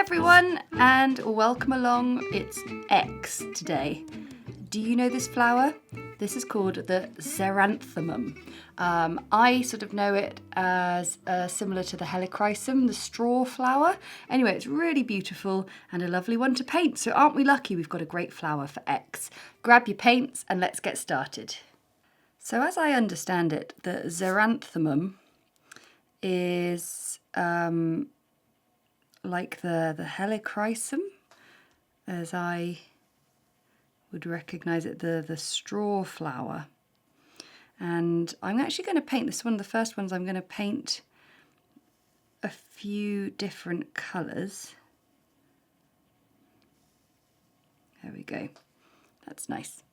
everyone and welcome along. It's X today. Do you know this flower? This is called the Xeranthemum. I sort of know it as similar to the helichrysum, the straw flower. Anyway, it's really beautiful and a lovely one to paint. So aren't we lucky we've got a great flower for X? Grab your paints and let's get started. So as I understand it, the Xeranthemum is like the helichrysum, as I would recognise it, the straw flower. And I'm actually going to paint this one, the first ones I'm going to paint a few different colours. There we go, that's nice.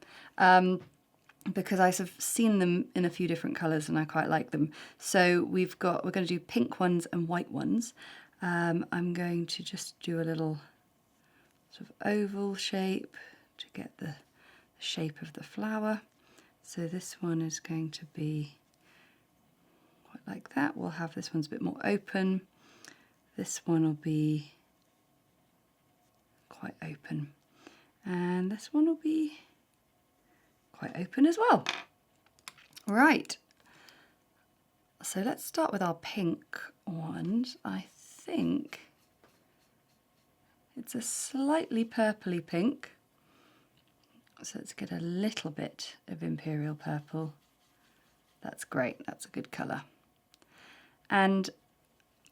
Because I've seen them in a few different colours and I quite like them. So we're going to do pink ones and white ones. I'm going to just do a little sort of oval shape to get the shape of the flower. So this one is going to be quite like that. We'll have this one's a bit more open. This one will be quite open. And this one will be quite open as well. Right, so let's start with our pink ones. I think it's a slightly purpley pink. So let's get a little bit of imperial purple. That's great, that's a good colour. And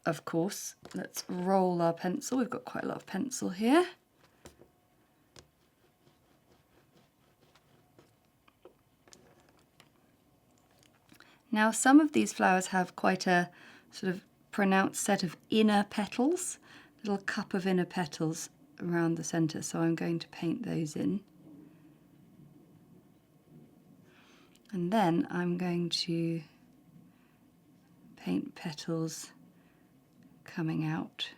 of course, let's roll our pencil. We've got quite a lot of pencil here. Now some of these flowers have quite a sort of pronounced set of inner petals, little cup of inner petals around the centre, so I'm going to paint those in. And then I'm going to paint petals coming out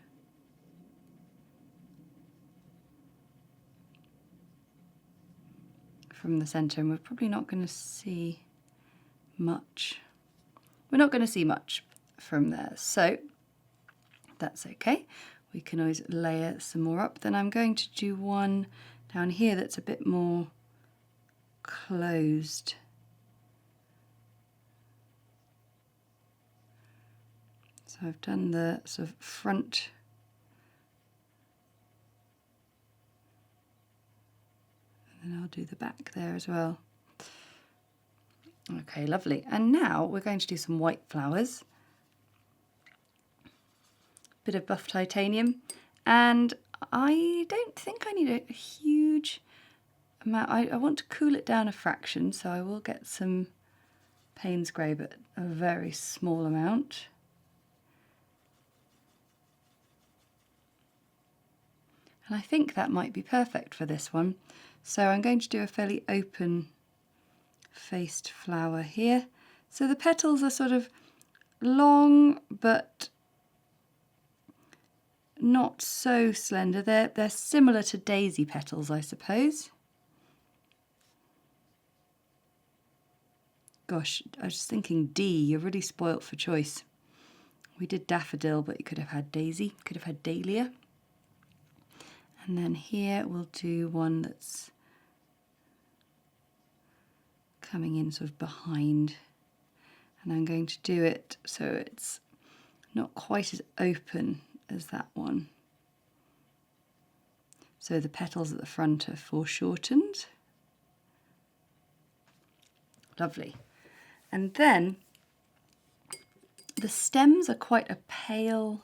from the centre, and we're probably not going to see much. We're not going to see much from there, so that's okay. We can always layer some more up. Then I'm going to do one down here that's a bit more closed. So I've done the sort of front and then I'll do the back there as well. Okay, lovely. And now we're going to do some white flowers. Bit of buff titanium, and I don't think I need a huge amount. I want to cool it down a fraction, so I will get some Payne's grey, but a very small amount. And I think that might be perfect for this one. So I'm going to do a fairly open faced flower here. So the petals are sort of long but not so slender. They're similar to daisy petals, I suppose. Gosh, I was just thinking D, you're really spoilt for choice. We did daffodil, but you could have had daisy, could have had dahlia. And then here we'll do one that's coming in sort of behind. And I'm going to do it so it's not quite as open as that one. So the petals at the front are foreshortened. Lovely. And then the stems are quite a pale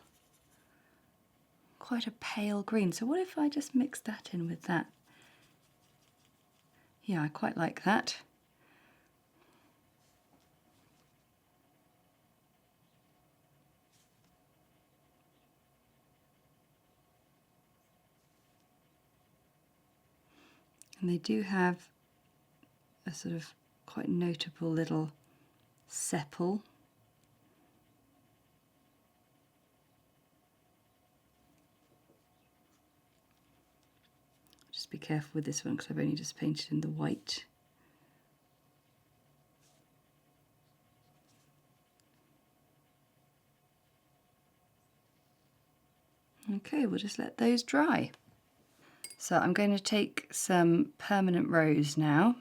green. So what if I just mix that in with that? Yeah, I quite like that. And they do have a sort of quite notable little sepal. Just be careful with this one because I've only just painted in the white. Okay, we'll just let those dry. So I'm going to take some permanent rose now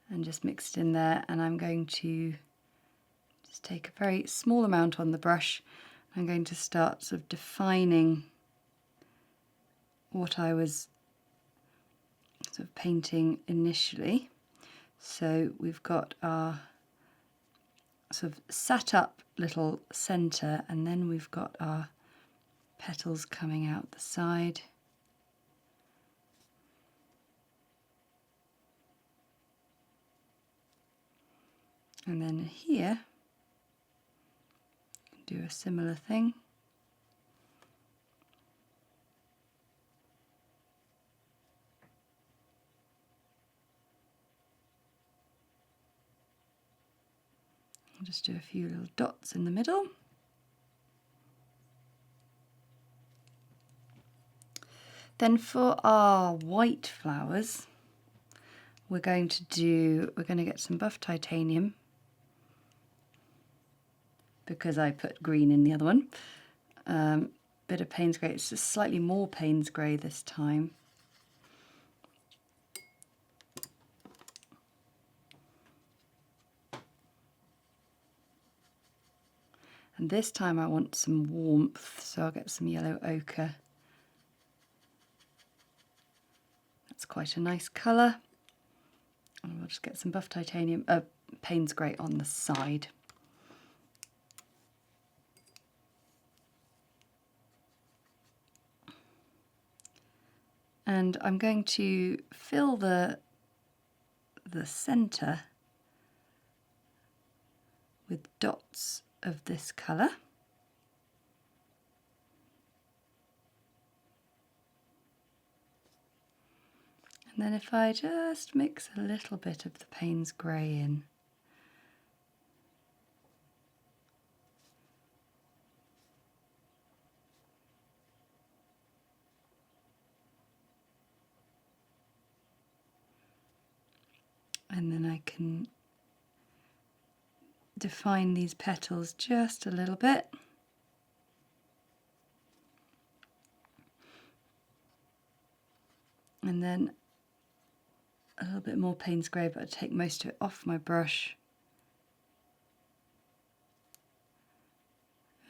and just mix it in there, and I'm going to just take a very small amount on the brush. I'm going to start sort of defining what I was sort of painting initially. So we've got our sort of sat up little centre, and then we've got our petals coming out the side. And then here, do a similar thing. I'll just do a few little dots in the middle. Then for our white flowers, we're going to get some buff titanium, because I put green in the other one. Bit of Payne's Grey, it's just slightly more Payne's Grey this time. And this time I want some warmth, so I'll get some yellow ochre. That's quite a nice colour. And we'll just get some buff titanium, Payne's Grey on the side. And I'm going to fill the centre with dots of this colour. And then if I just mix a little bit of the Payne's Grey in. And then I can define these petals just a little bit. And then a little bit more Payne's Grey, but I take most of it off my brush.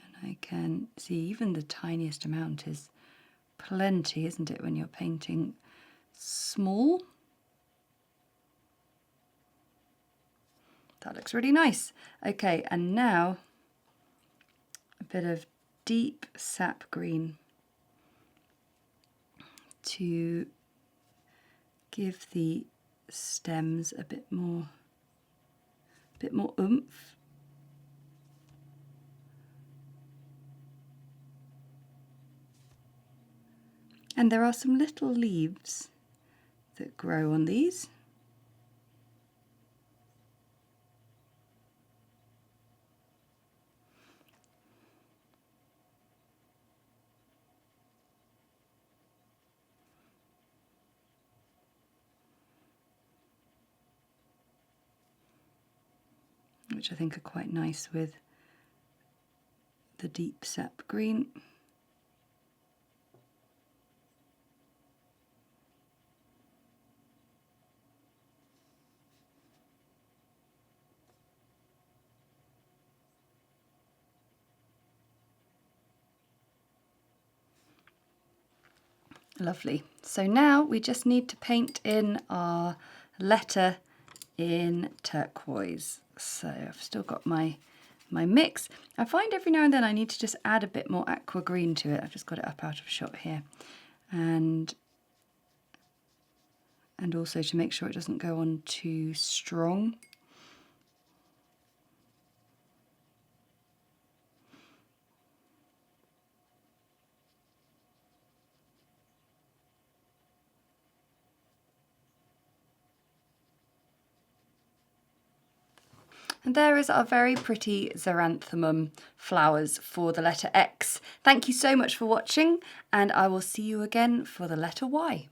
And I can see even the tiniest amount is plenty, isn't it, when you're painting small? That looks really nice. Okay, and now a bit of deep sap green to give the stems a bit more oomph. And there are some little leaves that grow on these. Which I think are quite nice with the deep sap green. Lovely. So now we just need to paint in our letter in turquoise. So I've still got my mix. I find every now and then I need to just add a bit more aqua green to it. I've just got it up out of shot here. And also to make sure it doesn't go on too strong. And there is our very pretty Xeranthemum flowers for the letter X. Thank you so much for watching, and I will see you again for the letter Y.